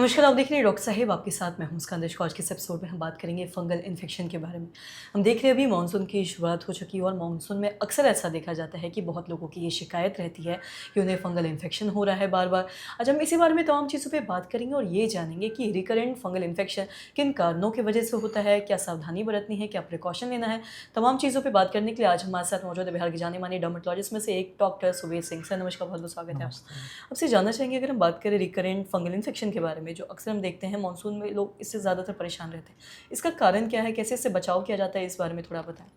नमस्कार, आप देख रहे हैं डॉक्टर साहिब आपके साथ मैं हूं स्कंदिश। आज के इस एपिसोड में हम बात करेंगे फंगल इन्फेक्शन के बारे में। हम देख रहे हैं अभी मानसून की शुरुआत हो चुकी है और मानसून में अक्सर ऐसा देखा जाता है कि बहुत लोगों की ये शिकायत रहती है कि उन्हें फंगल इन्फेक्शन हो रहा है बार-बार। आज हम इसी बारे में तमाम चीज़ों पे बात करेंगे और ये जानेंगे कि रिकरेंट फंगल इन्फेक्शन किन कारणों की वजह से होता है, क्या सावधानी बरतनी है, क्या प्रिकॉशन लेना है। तमाम चीज़ों पर बात करने के लिए आज हमारे साथ मौजूद है बिहार के जाने-माने डर्मेटोलॉजिस्ट में से एक डॉक्टर सुवेश सिंह। सर नमस्कार, बहुत-बहुत स्वागत है आपका। नमस्ते। आपसे जानना चाहेंगे अगर हम बात करें रिकरेंट फंगल इन्फेक्शन के बारे में जो अक्सर हम देखते हैं मानसून में लोग इससे ज़्यादातर परेशान रहते हैं। इसका कारण क्या है? कैसे इससे बचाव किया जाता है? इस बारे में थोड़ा बताएँ।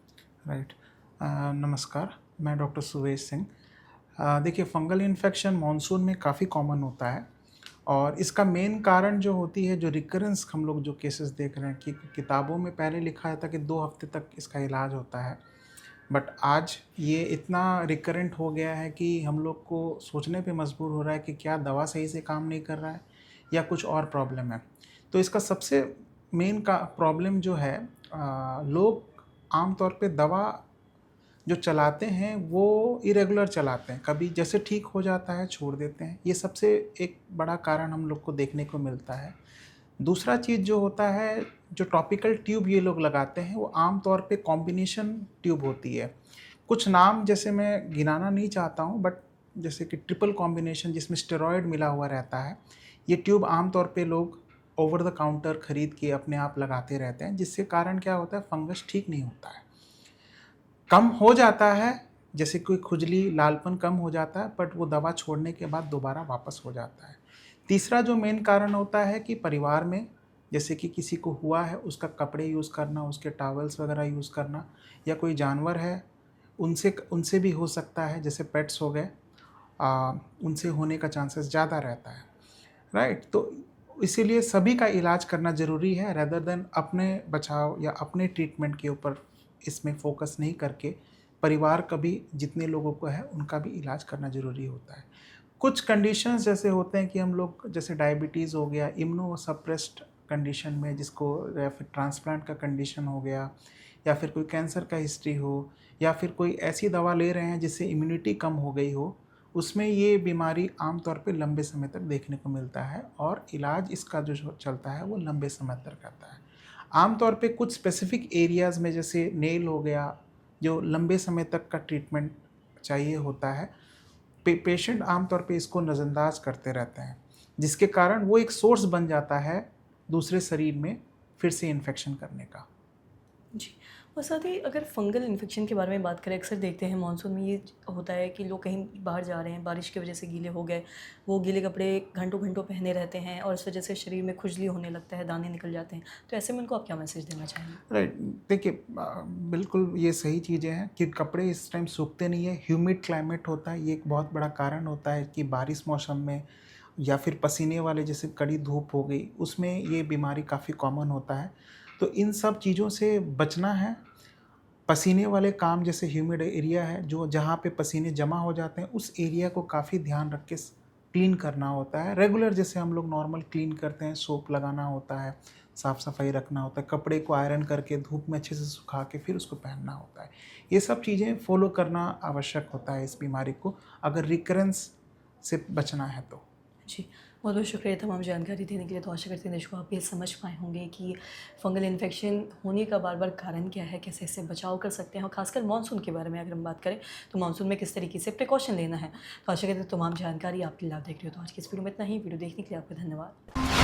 राइट। नमस्कार, मैं डॉक्टर सुवेश सिंह। देखिए, फंगल इन्फेक्शन मानसून में काफ़ी कॉमन होता है और इसका मेन कारण जो होती है, जो रिकरेंस हम लोग जो केसेस देख रहे हैं कि किताबों में पहले लिखा था कि 2 हफ्ते तक इसका इलाज होता है। बट आज ये इतना रिकरेंट हो गया है कि हम लोग को सोचने पे मजबूर हो रहा है कि क्या दवा सही से काम नहीं कर रहा है या कुछ और प्रॉब्लम है। तो इसका सबसे मेन का प्रॉब्लम जो है, लोग आम तौर पे दवा जो चलाते हैं वो इरेगुलर चलाते हैं, कभी जैसे ठीक हो जाता है छोड़ देते हैं। ये सबसे एक बड़ा कारण हम लोग को देखने को मिलता है। दूसरा चीज़ जो होता है, जो टॉपिकल ट्यूब ये लोग लगाते हैं वो आम तौर पे कॉम्बिनेशन ट्यूब होती है। कुछ नाम जैसे मैं गिनाना नहीं चाहता हूँ, बट जैसे कि ट्रिपल कॉम्बिनेशन जिसमें स्टेरॉयड मिला हुआ रहता है, ये ट्यूब आम तौर पे लोग ओवर द काउंटर खरीद के अपने आप लगाते रहते हैं, जिससे कारण क्या होता है, फंगस ठीक नहीं होता है। कम हो जाता है, जैसे कोई खुजली लालपन कम हो जाता है, बट वो दवा छोड़ने के बाद दोबारा वापस हो जाता है। तीसरा जो मेन कारण होता है कि परिवार में जैसे कि किसी को हुआ है, उसका कपड़े यूज़ करना, उसके टॉवल्स वगैरह यूज़ करना, या कोई जानवर है उनसे उनसे भी हो सकता है, जैसे पेट्स हो गए, उनसे होने का चांसेस ज़्यादा रहता है। राइट। तो इसीलिए सभी का इलाज करना ज़रूरी है, रेदर देन अपने बचाव या अपने ट्रीटमेंट के ऊपर इसमें फोकस नहीं करके परिवार का भी जितने लोगों को है उनका भी इलाज करना ज़रूरी होता है। कुछ कंडीशंस जैसे होते हैं कि हम लोग जैसे डायबिटीज़ हो गया, इम्यूनो सप्रेस्ड कंडीशन में जिसको, या फिर ट्रांसप्लांट का कंडीशन हो गया, या फिर कोई कैंसर का हिस्ट्री हो, या फिर कोई ऐसी दवा ले रहे हैं जिससे इम्यूनिटी कम हो गई हो, उसमें ये बीमारी आम तौर पे लंबे समय तक देखने को मिलता है और इलाज इसका जो चलता है वो लंबे समय तक रहता है। आम तौर पे कुछ स्पेसिफिक एरियाज़ में जैसे नेल हो गया, जो लंबे समय तक का ट्रीटमेंट चाहिए होता है, पेशेंट आमतौर पे इसको नज़रअंदाज करते रहते हैं, जिसके कारण वो एक सोर्स बन जाता है दूसरे शरीर में फिर से इन्फेक्शन करने का। जी। और साथ ही अगर फंगल इन्फेक्शन के बारे में बात करें, अक्सर देखते हैं मानसून में ये होता है कि लोग कहीं बाहर जा रहे हैं, बारिश की वजह से गीले हो गए, वो गीले कपड़े घंटों-घंटों पहने रहते हैं और इस वजह से शरीर में खुजली होने लगता है, दाने निकल जाते हैं। तो ऐसे में उनको आप क्या मैसेज देना चाहेंगे? राइट। देखिए, बिल्कुल ये सही चीज़ें हैं कि कपड़े इस टाइम सूखते नहीं है, ह्यूमिड क्लाइमेट होता है, ये एक बहुत बड़ा कारण होता है कि बारिश मौसम में या फिर पसीने वाले जैसे कड़ी धूप हो गई, उसमें ये बीमारी काफ़ी कॉमन होता है। तो इन सब चीज़ों से बचना है। पसीने वाले काम जैसे ह्यूमिड एरिया है, जो जहाँ पे पसीने जमा हो जाते हैं, उस एरिया को काफ़ी ध्यान रख के क्लीन करना होता है। रेगुलर जैसे हम लोग नॉर्मल क्लीन करते हैं, सोप लगाना होता है, साफ़ सफाई रखना होता है, कपड़े को आयरन करके धूप में अच्छे से सुखा के फिर उसको पहनना होता है। ये सब चीज़ें फॉलो करना आवश्यक होता है इस बीमारी को, अगर रिकरेंस से बचना है तो। जी, बहुत-बहुत शुक्रिया तमाम जानकारी देने के लिए। तो आशा करते हैं देशों को आप ये समझ पाए होंगे कि फंगल इन्फेक्शन होने का बार-बार कारण क्या है, कैसे इससे बचाव कर सकते हैं और ख़ासकर मानसून के बारे में अगर हम बात करें, तो मानसून में किस तरीके से प्रिकॉशन लेना है। तो आशा करते हैं तमाम जानकारी आपके लाभदायक रही हो। तो आज की इस वीडियो में इतना ही। वीडियो देखने के लिए आपका धन्यवाद।